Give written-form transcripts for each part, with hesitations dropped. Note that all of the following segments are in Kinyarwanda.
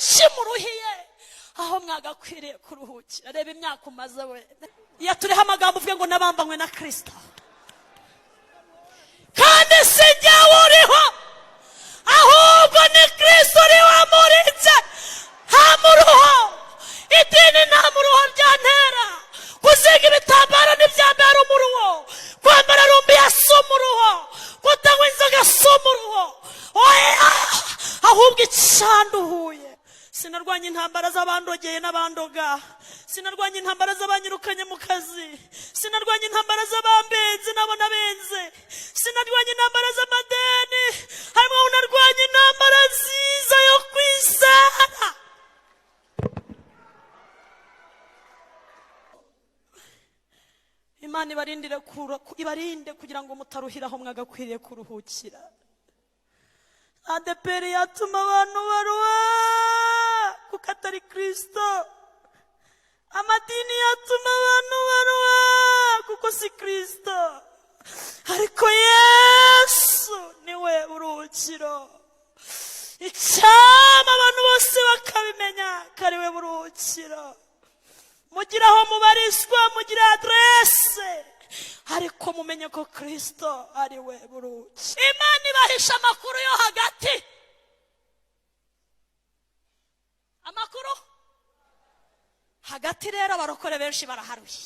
kuki muruhiye aho mwagakwiriye kuruhukira? Reba imyaka umaze we. Iyo turiho amagambo uvuge ngo nabambanywe na Kristo, kandi si jyewe uriho, ahubwo ni Kristo uri wamuritse. Nta muruho, idini nta muruho byantera, kuzinga ibitambaro ntibyambara umuruho, kwambara rumbiya si umuruho, kutanywa inzoga si umuruho. Oya, ahubwo icyanduhuye. Sinarwanya intambara z'abandogeye n'abandoga, sinarwanya intambara z'abanyirukanye mu kazi, sinarwanya intambara z'abambenzi nabo nabenze, sinarwanya intambara z'amadeni, harimo unarwanya intambara nziza yo kwizera. Imana ibarinde kugira ngo mutaruhiraho mwagakwiriye kuruhukira. ADEPR yatuma abantu baruha kuko atari Kristo. Amadini yatuma abantu baruha kuko si Kristo. Ariko Yesu niwe buruhukiro. Icyama abantu bose bakabimenya ko ari we buruhukiro. Mugira aho mubarizwa, mugira adresse, ariko mumenye ko Kristo ari we buruhukiro. Imana ibahisha amakuru yo hagati. Amakuru hagati rero abarokore benshi baraharuye.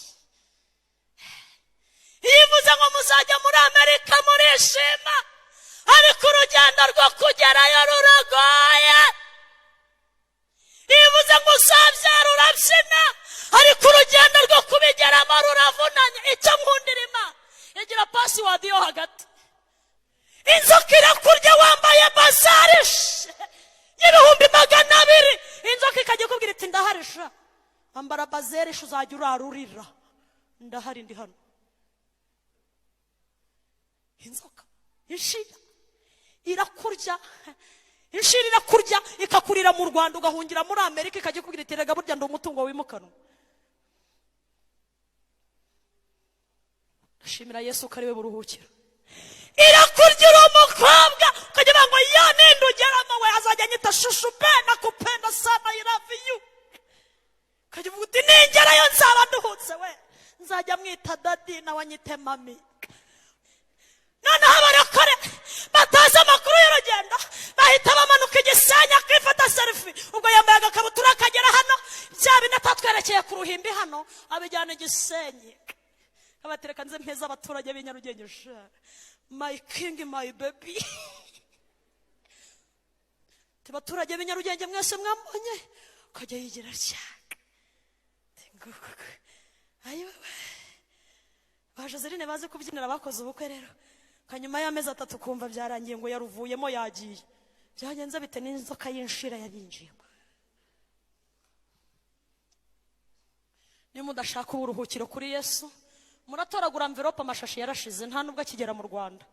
Ivuze ngo muzajya muri Amerika murishima, ariko urugendo rwo kugerayo ruragoye. Ivuze ngo uzabyara urabyina, ariko urugendo rwo kubigeramo ruravunanye. Icyo nkundira Imana, igira password yo hagati. Inzoka irakurya wambaye bazarishe y'ibihumbi 200, inzoka ikajya kubwira iti ndaharisha, ambara bazarishe uzajya urarurira, ndahari ndi hano. Inzoka ishira irakurya, ishira irakurya ikakurira mu Rwanda, ugahungira muri Amerika, ikajya kubwira iti rega burya ndi umutungo wimukanwa. Shimira Yesu ko ari we buruhukiro. Irakurya uri umukobwa, ukajya ngo yo ninde ugeramo we azajya anyita shushu pe nakupenda sana I love you. Ukajya uvuga uti ningerayo nzaba nduhutse we, nzajya mwita dadi nawe anyite mami. Noneho abarokore batazi amakuru y'urugendo bahita bamanuka igisenya kwifata selfie, ubwo yambaye agakabutura akagera hano, bya bindi atatwerekeye ku ruhimbi hano abijyana igisenyi. Abatereka nze mpeza abaturage b'inyarugenge, my king my baby. Abaturage b'inyarugenge mwese mwambonye, ukajya yigira cyaka. Ayo ba Joseline bazi kubyinira bakoze ubukwe rero, kanyuma y'amezi 3 kumva byarangiye ngo yaruvuyemo yagiye. Byagenze bite n'inzoka y'inshira yabinjiyemo. Nimudashaka uburuhukiro kuri Yesu, muratoragura envelope amashashi yarashize, nta nubwo akigera mu Rwanda.